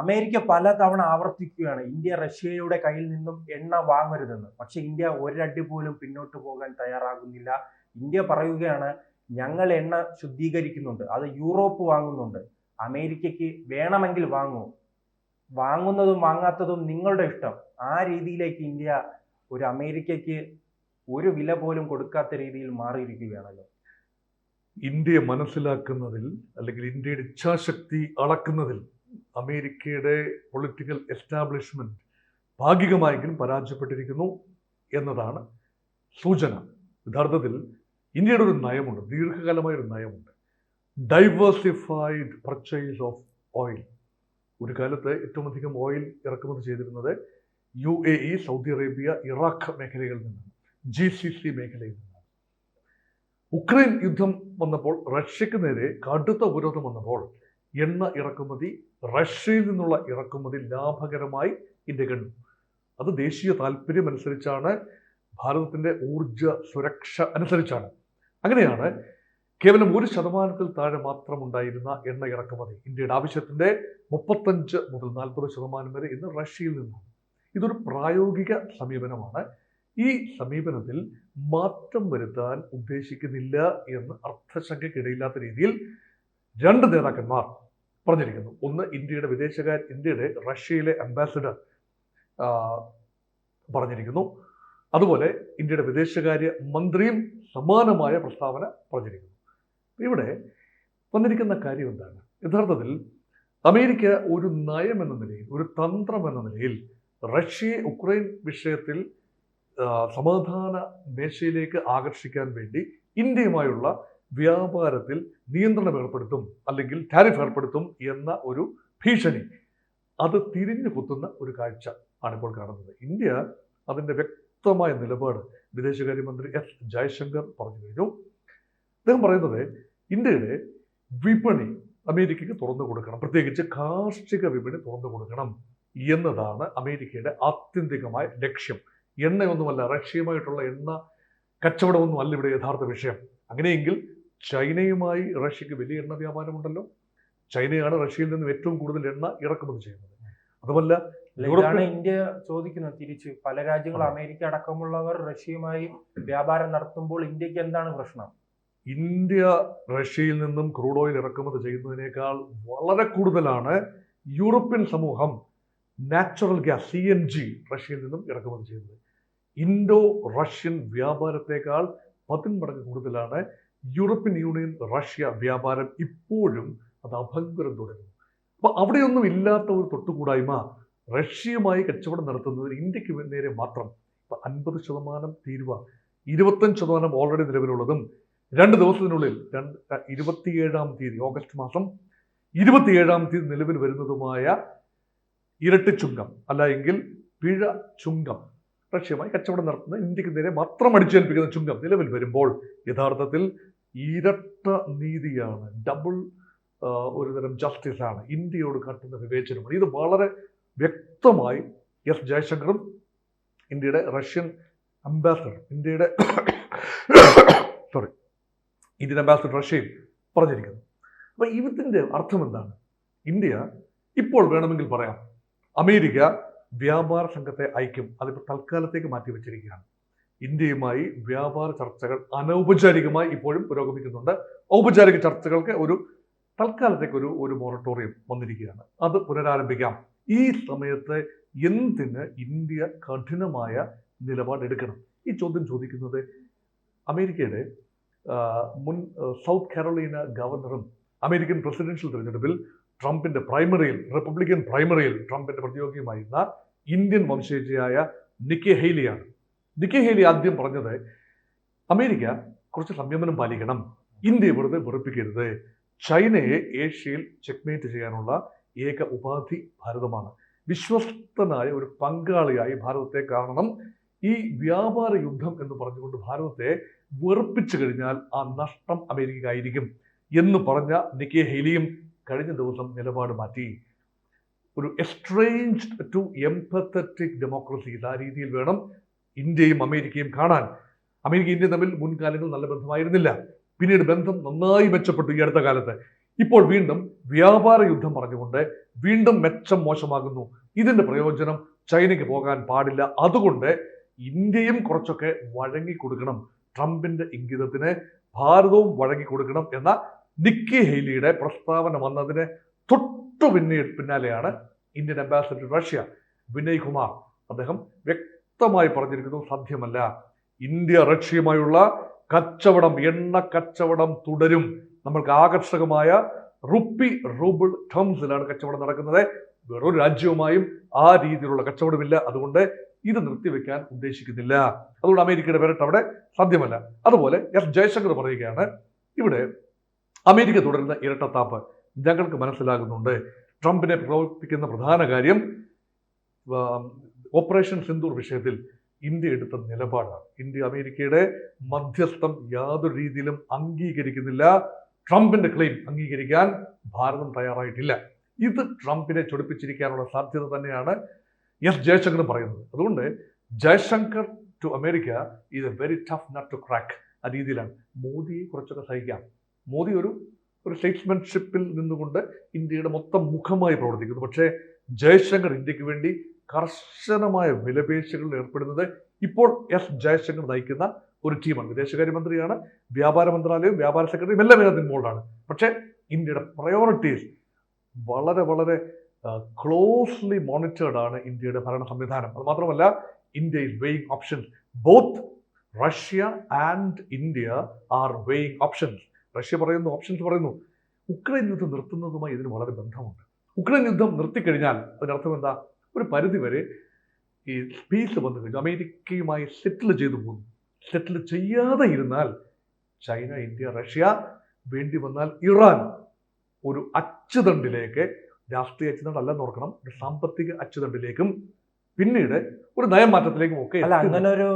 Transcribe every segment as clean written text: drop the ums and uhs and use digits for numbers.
America പലതവണ ആവർത്തിക്കുകയാണ് India റഷ്യയുടെ കയ്യിൽ നിന്നും എണ്ണ വാങ്ങരുതെന്ന്. പക്ഷെ ഇന്ത്യ ഒരടി പോലും പിന്നോട്ട് പോകാൻ തയ്യാറാകുന്നില്ല. ഇന്ത്യ പറയുകയാണ്, ഞങ്ങൾ എണ്ണ ശുദ്ധീകരിക്കുന്നുണ്ട്, അത് യൂറോപ്പ് വാങ്ങുന്നുണ്ട്, അമേരിക്കയ്ക്ക് വേണമെങ്കിൽ വാങ്ങൂ, വാങ്ങുന്നതും വാങ്ങാത്തതും നിങ്ങളുടെ ഇഷ്ടം. ആ രീതിയിലേക്ക് ഇന്ത്യ ഒരു അമേരിക്കയ്ക്ക് ഒരു വില പോലും കൊടുക്കാത്ത രീതിയിൽ മാറിയിരിക്കുകയാണല്ലോ. ഇന്ത്യയെ മനസ്സിലാക്കുന്നതിൽ അല്ലെങ്കിൽ ഇന്ത്യയുടെ ഇച്ഛാശക്തി അളക്കുന്നതിൽ അമേരിക്കയുടെ പൊളിറ്റിക്കൽ എസ്റ്റാബ്ലിഷ്മെന്റ് ഭാഗികമായെങ്കിലും പരാജയപ്പെട്ടിരിക്കുന്നു എന്നതാണ് സൂചന. യഥാർത്ഥത്തിൽ ഇന്ത്യയുടെ ഒരു നയമുണ്ട്, ദീർഘകാലമായ ഒരു നയമുണ്ട്, ഡൈവേഴ്സിഫൈഡ് പർച്ചേസ് ഓഫ് ഓയിൽ. ഒരു കാലത്ത് ഏറ്റവും അധികം ഓയിൽ ഇറക്കുമതി ചെയ്തിരുന്നത് UAE, സൗദി അറേബ്യ, ഇറാഖ് മേഖലകളിൽ നിന്നാണ്, GCC മേഖലയിൽ നിന്നാണ്. ഉക്രൈൻ യുദ്ധം വന്നപ്പോൾ, റഷ്യക്ക് നേരെ കടുത്ത ഉപരോധം വന്നപ്പോൾ എണ്ണ ഇറക്കുമതി, റഷ്യയിൽ നിന്നുള്ള ഇറക്കുമതി ലാഭകരമായി ഇന്ത്യ കണ്ടു. അത് ദേശീയ താല്പര്യം അനുസരിച്ചാണ്, ഭാരതത്തിന്റെ ഊർജ സുരക്ഷ അനുസരിച്ചാണ്. അങ്ങനെയാണ് കേവലം 1% താഴെ മാത്രമുണ്ടായിരുന്ന എണ്ണ ഇറക്കുമതി ഇന്ത്യയുടെ ആവശ്യത്തിന്റെ 35 മുതൽ 40% വരെ ഇന്ന് റഷ്യയിൽ നിന്നാണ്. ഇതൊരു പ്രായോഗിക സമീപനമാണ്. ഈ സമീപനത്തിൽ മാറ്റം വരുത്താൻ ഉദ്ദേശിക്കുന്നില്ല എന്ന് അർത്ഥശങ്കയ്ക്കിടയില്ലാത്ത രീതിയിൽ രണ്ട് നേതാക്കന്മാർ പറഞ്ഞിരിക്കുന്നു. ഒന്ന്, ഇന്ത്യയുടെ റഷ്യയിലെ അംബാസിഡർ പറഞ്ഞിരിക്കുന്നു. അതുപോലെ ഇന്ത്യയുടെ വിദേശകാര്യ മന്ത്രിയും സമാനമായ പ്രസ്താവന പറഞ്ഞിരിക്കുന്നു. ഇവിടെ വന്നിരിക്കുന്ന കാര്യം എന്താണ്? യഥാർത്ഥത്തിൽ അമേരിക്ക ഒരു നയം എന്ന നിലയിൽ, ഒരു തന്ത്രം എന്ന നിലയിൽ റഷ്യയെ ഉക്രൈൻ വിഷയത്തിൽ സമാധാന മേശയിലേക്ക് ആകർഷിക്കാൻ വേണ്ടി ഇന്ത്യയുമായുള്ള വ്യാപാരത്തിൽ നിയന്ത്രണം ഏർപ്പെടുത്തും, അല്ലെങ്കിൽ ടാരിഫ് ഏർപ്പെടുത്തും എന്ന ഒരു ഭീഷണി, അത് തിരിഞ്ഞു കുത്തുന്ന ഒരു കാഴ്ച ആണിപ്പോൾ കാണുന്നത്. ഇന്ത്യ അതിൻ്റെ വ്യക്തമായ നിലപാട് വിദേശകാര്യമന്ത്രി S. ജയശങ്കർ പറഞ്ഞു കഴിഞ്ഞു. അദ്ദേഹം പറയുന്നത്, ഇന്ത്യയുടെ വിപണി അമേരിക്കയ്ക്ക് തുറന്നു കൊടുക്കണം, പ്രത്യേകിച്ച് കാർഷിക വിപണി തുറന്നു കൊടുക്കണം എന്നതാണ് അമേരിക്കയുടെ ആത്യന്തികമായ ലക്ഷ്യം. എണ്ണയൊന്നുമല്ല, റഷ്യയുമായിട്ടുള്ള എണ്ണ കച്ചവടമൊന്നും അല്ല ഇവിടെ യഥാർത്ഥ വിഷയം. അങ്ങനെയെങ്കിൽ ചൈനയുമായി റഷ്യക്ക് വലിയ എണ്ണ വ്യാപാരമുണ്ടല്ലോ. ചൈനയാണ് റഷ്യയിൽ നിന്നും ഏറ്റവും കൂടുതൽ എണ്ണ ഇറക്കുമതി ചെയ്യുന്നത്. അതുമല്ല, ഇന്ത്യ ചോദിക്കുന്നത് തിരിച്ച്, പല രാജ്യങ്ങൾ അമേരിക്ക അടക്കമുള്ളവർ റഷ്യയുമായി വ്യാപാരം നടത്തുമ്പോൾ ഇന്ത്യക്ക് എന്താണ് പ്രശ്നം? ഇന്ത്യ റഷ്യയിൽ നിന്നും ക്രൂഡ് ഓയിൽ ഇറക്കുമതി ചെയ്യുന്നതിനേക്കാൾ വളരെ കൂടുതലാണ് യൂറോപ്യൻ സമൂഹം നാച്ചുറൽ ഗ്യാസ് CNG റഷ്യയിൽ നിന്നും ഇറക്കുമതി ചെയ്യുന്നത്. ഇൻഡോ റഷ്യൻ വ്യാപാരത്തെക്കാൾ 10 മടങ്ങ് കൂടുതലാണ് യൂറോപ്യൻ യൂണിയൻ റഷ്യ വ്യാപാരം. ഇപ്പോഴും അത് അഭംഗുരം തുടരുന്നു. അപ്പൊ അവിടെയൊന്നും ഇല്ലാത്ത ഒരു തൊട്ടുകൂടായ്മ റഷ്യയുമായി കച്ചവടം നടത്തുന്നതിന് ഇന്ത്യക്ക് നേരെ മാത്രം 50% തീരുവ, 25% ഓൾറെഡി നിലവിലുള്ളതും 2 ദിവസത്തിനുള്ളിൽ 27-ാം തീയതി, ഓഗസ്റ്റ് മാസം 27-ാം തീയതി നിലവിൽ വരുന്നതുമായ ഇരട്ടി ചുങ്കം, അല്ല എങ്കിൽ പിഴ ചുങ്കം, റഷ്യയുമായി കച്ചവടം നടത്തുന്ന ഇന്ത്യക്ക് നേരെ മാത്രം അടിച്ചേൽപ്പിക്കുന്ന ചുങ്കം നിലവിൽ വരുമ്പോൾ യഥാർത്ഥത്തിൽ ഇരട്ട നീതിയാണ്, ഡബിൾ ഒരുതരം ജസ്റ്റിസ് ആണ് ഇന്ത്യയോട് കാട്ടുന്ന വിവേചനമാണ്. ഇത് വളരെ വ്യക്തമായി S. ജയശങ്കറും ഇന്ത്യയുടെ റഷ്യൻ അംബാസഡർ, ഇന്ത്യൻ അംബാസഡർ റഷ്യയും പറഞ്ഞിരിക്കുന്നു. അപ്പൊ ഇതിന്റെ അർത്ഥം എന്താണ്? ഇന്ത്യ ഇപ്പോൾ വേണമെങ്കിൽ പറയാം, അമേരിക്ക വ്യാപാര സംഘത്തെ അയക്കും, അതിപ്പോൾ തൽക്കാലത്തേക്ക് മാറ്റിവെച്ചിരിക്കുകയാണ്. ഇന്ത്യയുമായി വ്യാപാര ചർച്ചകൾ അനൗപചാരികമായി ഇപ്പോഴും പുരോഗമിക്കുന്നുണ്ട്. ഔപചാരിക ചർച്ചകൾക്ക് തൽക്കാലത്തേക്ക് ഒരു മൊറട്ടോറിയം വന്നിരിക്കുകയാണ്. അത് പുനരാരംഭിക്കാം. ഈ സമയത്ത് എന്തിന് ഇന്ത്യ കഠിനമായ നിലപാടെടുക്കണം? ഈ ചോദ്യം ചോദിക്കുന്നത് അമേരിക്കയുടെ മുൻ സൗത്ത് കാരോലൈന ഗവർണറും അമേരിക്കൻ പ്രസിഡൻഷ്യൽ തിരഞ്ഞെടുപ്പിൽ ട്രംപിന്റെ റിപ്പബ്ലിക്കൻ പ്രൈമറിയിൽ ട്രംപിന്റെ പ്രതിയോഗിയുമായിരുന്ന ഇന്ത്യൻ വംശജയായ നിക്കി ഹെയ്ലിയാണ്. നിക്കി ഹെയ്ലി ആദ്യം പറഞ്ഞത്, അമേരിക്ക കുറച്ച് സംയമനം പാലിക്കണം, ഇന്ത്യയെ വെറുതെ വെറുപ്പിക്കരുത്, ചൈനയെ ഏഷ്യയിൽ ചെക്ക്മേറ്റ് ചെയ്യാനുള്ള ഏക ഉപാധി ഭാരതമാണ്, വിശ്വസ്തനായ ഒരു പങ്കാളിയായി ഭാരതത്തെ കാണണം, ഈ വ്യാപാര യുദ്ധം എന്ന് പറഞ്ഞുകൊണ്ട് ഭാരതത്തെ വെറുപ്പിച്ചു കഴിഞ്ഞാൽ ആ നഷ്ടം അമേരിക്കയ്ക്കായിരിക്കും എന്ന് പറഞ്ഞ നിക്കി ഹെയ്ലിയും കഴിഞ്ഞ ദിവസം നിലപാട് മാറ്റി. ഒരു എസ്ട്രേഞ്ച്ഡ് ടു എംപത്തറ്റിക് ഡെമോക്രസി, ആ രീതിയിൽ വേണം ഇന്ത്യയും അമേരിക്കയും കാണാൻ. അമേരിക്ക ഇന്ത്യ തമ്മിൽ മുൻകാലങ്ങളിൽ നല്ല ബന്ധമായിരുന്നില്ല, പിന്നീട് ബന്ധം നന്നായി മെച്ചപ്പെട്ടു ഈ അടുത്ത കാലത്ത്. ഇപ്പോൾ വീണ്ടും വ്യാപാര യുദ്ധം പറഞ്ഞുകൊണ്ട് വീണ്ടും മെച്ചം മോശമാകുന്നു. ഇതിന്റെ പ്രയോജനം ചൈനയ്ക്ക് പോകാൻ പാടില്ല. അതുകൊണ്ട് ഇന്ത്യയും കുറച്ചൊക്കെ വഴങ്ങിക്കൊടുക്കണം, ട്രംപിന്റെ ഇംഗിതത്തിന് ഭാരതവും വഴങ്ങിക്കൊടുക്കണം എന്ന നിക്കി ഹെയ്ലിയുടെ പ്രസ്താവന വന്നതിന് തൊട്ടു പിന്നാലെയാണ് Indian ambassador to Russia Vinay Kumar അദ്ദേഹം വ്യക്തമായി പറഞ്ഞിരിക്കുന്നു, സാധ്യമല്ല, ഇന്ത്യ റഷ്യയുമായുള്ള കച്ചവടം, എണ്ണ കച്ചവടം തുടരും. നമ്മൾക്ക് ആകർഷകമായ റൂബിൾ ടേംസിലാണ് കച്ചവടം നടക്കുന്നത്. വേറൊരു രാജ്യവുമായും ആ രീതിയിലുള്ള കച്ചവടമില്ല. അതുകൊണ്ട് ഇത് നിർത്തിവെക്കാൻ ഉദ്ദേശിക്കുന്നില്ല. അതുകൊണ്ട് അമേരിക്കയുടെ വരട്ട് അവിടെ സാധ്യമല്ല. അതുപോലെ എസ് ജയശങ്കർ പറയുകയാണ്, ഇവിടെ അമേരിക്ക തുടരുന്ന ഇരട്ടത്താപ്പ് ഞങ്ങൾക്ക് മനസ്സിലാകുന്നുണ്ട്. ട്രംപിനെ പ്രലോഭിപ്പിക്കുന്ന പ്രധാന കാര്യം ഓപ്പറേഷൻ സിന്ദൂർ വിഷയത്തിൽ ഇന്ത്യ എടുത്ത നിലപാടാണ്. ഇന്ത്യ അമേരിക്കയുടെ മധ്യസ്ഥം യാതൊരു രീതിയിലും അംഗീകരിക്കുന്നില്ല. ട്രംപിന്റെ ക്ലെയിം അംഗീകരിക്കാൻ ഭാരതം തയ്യാറായിട്ടില്ല. ഇത് ട്രംപിനെ ചൊടിപ്പിച്ചിരിക്കാനുള്ള സാധ്യത തന്നെയാണ് എസ് ജയശങ്കർ പറയുന്നത്. അതുകൊണ്ട് Jaishankar to America is a very tough nut to crack. ആ രീതിയിലാണ് മോദിയെ കുറച്ചൊക്കെ സഹിക്കാം. മോദി ഒരു സ്റ്റേറ്റ്സ്മാൻഷിപ്പിൽ നിന്നുകൊണ്ട് ഇന്ത്യയുടെ മൊത്തം മുഖമായി പ്രവർത്തിക്കുന്നു. പക്ഷേ ജയശങ്കർ ഇന്ത്യക്ക് വേണ്ടി കർശനമായ വിലപേശലുകളിൽ ഏർപ്പെടുന്നത് ഇപ്പോൾ എസ് ജയശങ്കർ നയിക്കുന്ന ഒരു ടീമാണ്. വിദേശകാര്യമന്ത്രിയാണ്, വ്യാപാര മന്ത്രാലയവും വ്യാപാര സെക്രട്ടറിയും എല്ലാം ഇതിനകത്ത് ഇൻവോൾവ്. പക്ഷേ ഇന്ത്യയുടെ പ്രയോറിറ്റീസ് വളരെ വളരെ ക്ലോസ്ലി മോണിറ്റേർഡ് ആണ് ഇന്ത്യയുടെ ഭരണ സംവിധാനം. അത് മാത്രമല്ല, India is weighing options. Both Russia and India are weighing options. Russia പറയുന്നു, ഓപ്ഷൻസ് പറയുന്നു. ഉക്രൈൻ യുദ്ധം നിർത്തുന്നതുമായി ഇതിന് വളരെ ബന്ധമുണ്ട്. ഉക്രൈൻ യുദ്ധം നിർത്തിക്കഴിഞ്ഞാൽ അതിനർത്ഥം എന്താ? ഒരു പരിധിവരെ ഈ പീസ് വന്നു കഴിഞ്ഞു, അമേരിക്കയുമായി സെറ്റിൽ ചെയ്തു പോകുന്നു. സെറ്റിൽ ചെയ്യാതെ ഇരുന്നാൽ ചൈന, ഇന്ത്യ, റഷ്യ, വേണ്ടി വന്നാൽ ഇറാൻ ഒരു അച്ചുതണ്ടിലേക്ക്, രാഷ്ട്രീയ അച്ചുതണ്ട് അല്ലെന്ന് ഓർക്കണം, ഒരു സാമ്പത്തിക അച്ചുതണ്ടിലേക്കും പിന്നീട് ഒരു നയമാറ്റത്തിലേക്കും ഒക്കെ. അല്ല, അങ്ങനെ ഒരു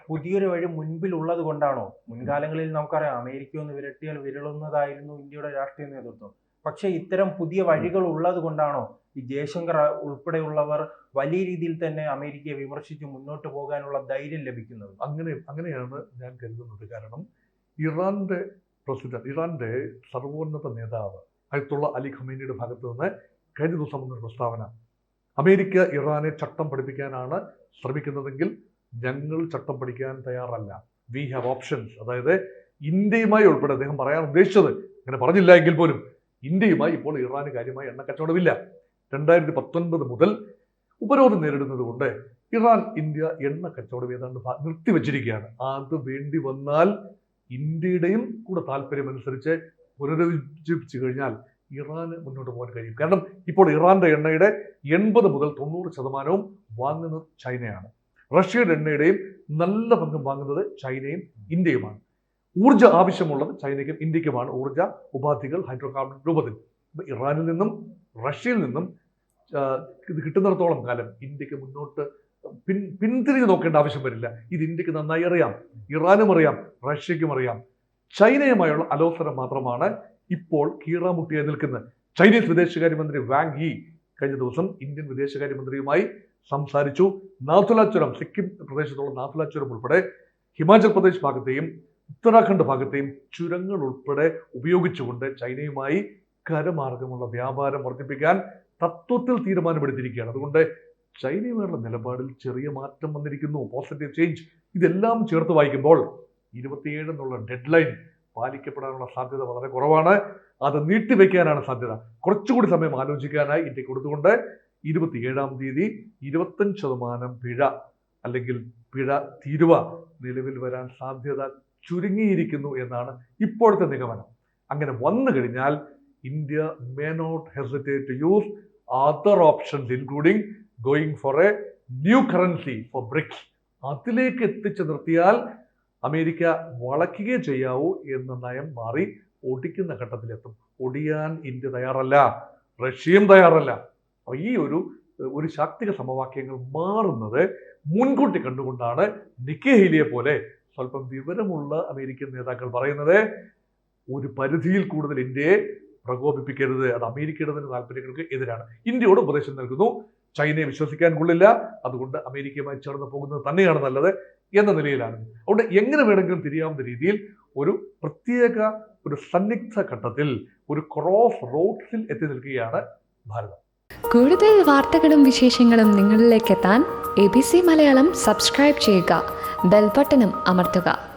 പുതിയൊരു വഴി മുൻപിൽ ഉള്ളത് കൊണ്ടാണോ? മുൻകാലങ്ങളിൽ നമുക്കറിയാം അമേരിക്ക ഒന്ന് വിരട്ടിയാൽ വിരളുന്നതായിരുന്നു ഇന്ത്യയുടെ രാഷ്ട്രീയ നേതൃത്വം. പക്ഷെ ഇത്തരം പുതിയ വഴികൾ ഉള്ളത് കൊണ്ടാണോ ഈ ജയശങ്കർ ഉൾപ്പെടെയുള്ളവർ വലിയ രീതിയിൽ തന്നെ അമേരിക്കയെ വിമർശിച്ച് മുന്നോട്ട് പോകാനുള്ള ധൈര്യം ലഭിക്കുന്നത്? അങ്ങനെയാണ് ഞാൻ കരുതുന്നത്. കാരണം ഇറാന്റെ പ്രസിഡന്റ്, ഇറാന്റെ സർവോന്നത നേതാവ് അയത്തുള്ള അലി ഖമേനിയുടെ ഭാഗത്ത് നിന്ന് കഴിഞ്ഞ ദിവസം വന്നൊരു പ്രസ്താവന, അമേരിക്ക ഇറാനെ ചട്ടം പഠിപ്പിക്കാനാണ് ശ്രമിക്കുന്നതെങ്കിൽ ഞങ്ങൾ ചട്ടം പഠിക്കാൻ തയ്യാറല്ല, വി ഹാവ് ഓപ്ഷൻസ്. അതായത് ഇന്ത്യയുമായി ഉൾപ്പെടെ അദ്ദേഹം പറയാൻ ഉദ്ദേശിച്ചത്, അങ്ങനെ പറഞ്ഞില്ല എങ്കിൽ പോലും, ഇന്ത്യയുമായി ഇപ്പോൾ ഇറാന് കാര്യമായി എണ്ണ കച്ചവടമില്ല. 2019 മുതൽ ഉപരോധം നേരിടുന്നത് കൊണ്ട് ഇറാൻ ഇന്ത്യ എണ്ണ കച്ചവടം ഏതാണ്ട് നിർത്തിവെച്ചിരിക്കുകയാണ്. അത് വേണ്ടി വന്നാൽ ഇന്ത്യയുടെയും കൂടെ താല്പര്യമനുസരിച്ച് പുനരുജ്ജീവിച്ചു കഴിഞ്ഞാൽ ഇറാന് മുന്നോട്ട് പോകാൻ കഴിയും. കാരണം ഇപ്പോൾ ഇറാന്റെ എണ്ണയുടെ 80 മുതൽ 90% വാങ്ങുന്നത് ചൈനയാണ്. റഷ്യയുടെ എണ്ണയുടെയും നല്ല പങ്കും വാങ്ങുന്നത് ചൈനയും ഇന്ത്യയുമാണ്. ഊർജ്ജ ആവശ്യമുള്ളത് ചൈനയ്ക്കും ഇന്ത്യക്കുമാണ്, ഊർജ്ജ ഉപാധികൾ ഹൈഡ്രോ കാർബൺ രൂപത്തിൽ. ഇറാനിൽ നിന്നും റഷ്യയിൽ നിന്നും ഇത് കിട്ടുന്നിടത്തോളം കാലം ഇന്ത്യക്ക് മുന്നോട്ട് പിന്തിരിഞ്ഞ് നോക്കേണ്ട ആവശ്യം വരില്ല. ഇത് ഇന്ത്യക്ക് നന്നായി അറിയാം, ഇറാനും അറിയാം, റഷ്യയ്ക്കും അറിയാം. ചൈനയുമായുള്ള അലോസരം മാത്രമാണ് ഇപ്പോൾ കീറാമുട്ടിയായി നിൽക്കുന്നത്. ചൈനീസ് വിദേശകാര്യമന്ത്രി വാങ് യി കഴിഞ്ഞ ദിവസം ഇന്ത്യൻ വിദേശകാര്യമന്ത്രിയുമായി സംസാരിച്ചു. നാഥുല ചുരം, സിക്കിം പ്രദേശത്തുള്ള നാഥുല ചുരം ഉൾപ്പെടെ ഹിമാചൽ പ്രദേശ് ഭാഗത്തെയും ഉത്തരാഖണ്ഡ് ഭാഗത്തെയും ചുരങ്ങൾ ഉൾപ്പെടെ ഉപയോഗിച്ചുകൊണ്ട് ചൈനയുമായി കരമാർഗമുള്ള വ്യാപാരം വർദ്ധിപ്പിക്കാൻ തത്വത്തിൽ തീരുമാനമെടുത്തിരിക്കുകയാണ്. അതുകൊണ്ട് ചൈനയുമായുള്ള നിലപാടിൽ ചെറിയ മാറ്റം വന്നിരിക്കുന്നു, പോസിറ്റീവ് ചേഞ്ച്. ഇതെല്ലാം ചേർത്ത് വായിക്കുമ്പോൾ 27 എന്നുള്ള ഡെഡ് ലൈൻ പാലിക്കപ്പെടാനുള്ള സാധ്യത വളരെ കുറവാണ്. അത് നീട്ടിവെക്കാനാണ് സാധ്യത. കുറച്ചുകൂടി സമയം ആലോചിക്കാനായി ഇന്ത്യക്ക് കൊടുത്തുകൊണ്ട് 27-ാം തീയതി 25% പിഴ അല്ലെങ്കിൽ പിഴ തീരുവ നിലവിൽ വരാൻ സാധ്യത ചുരുങ്ങിയിരിക്കുന്നു എന്നാണ് ഇപ്പോഴത്തെ നിഗമനം. അങ്ങനെ വന്നു കഴിഞ്ഞാൽ India may not hesitate to use other options including going for a new currency for BRICS. അതിലേക്ക് എത്തിച്ചു നിർത്തിയാൽ അമേരിക്ക വളയ്ക്കുകയേ ചെയ്യാവൂ എന്ന നയം മാറി ഒടിക്കുന്ന ഘട്ടത്തിലെത്തും. ഒടിയാൻ ഇന്ത്യ തയ്യാറല്ല, റഷ്യയും തയ്യാറല്ല. അപ്പോൾ ഈ ഒരു ശാക്തിക സമവാക്യങ്ങൾ മാറുന്നത് മുൻകൂട്ടി കണ്ടുകൊണ്ടാണ് നിക്കി ഹെയ്ലിയെ പോലെ സ്വല്പം വിവരമുള്ള അമേരിക്കൻ നേതാക്കൾ പറയുന്നത്, ഒരു പരിധിയിൽ കൂടുതൽ ഇന്ത്യയെ പ്രകോപിപ്പിക്കരുത്, അത് അമേരിക്കയുടെ തന്നെ താല്പര്യങ്ങൾക്ക് എതിരാണ്. ഇന്ത്യയോട് ഉപദേശം നൽകുന്നു, ചൈനയെ വിശ്വസിക്കാൻ കൊള്ളില്ല, അതുകൊണ്ട് അമേരിക്കയുമായി ചേർന്ന് പോകുന്നത് തന്നെയാണ് നല്ലത് എന്ന നിലയിലാണ്. അതുകൊണ്ട് എങ്ങനെ വേണമെങ്കിലും തിരിയാവുന്ന രീതിയിൽ ഒരു പ്രത്യേക സന്നിഗ്ധ ഘട്ടത്തിൽ ഒരു ക്രോസ് റോഡ്സിൽ എത്തി നിൽക്കുകയാണ് ഭാരതം. കൂടുതൽ വാർത്തകളും വിശേഷങ്ങളും നിങ്ങളിലേക്ക് എത്താൻ ABC മലയാളം സബ്സ്ക്രൈബ് ചെയ്യുക, ബെൽബട്ടനും അമർത്തുക.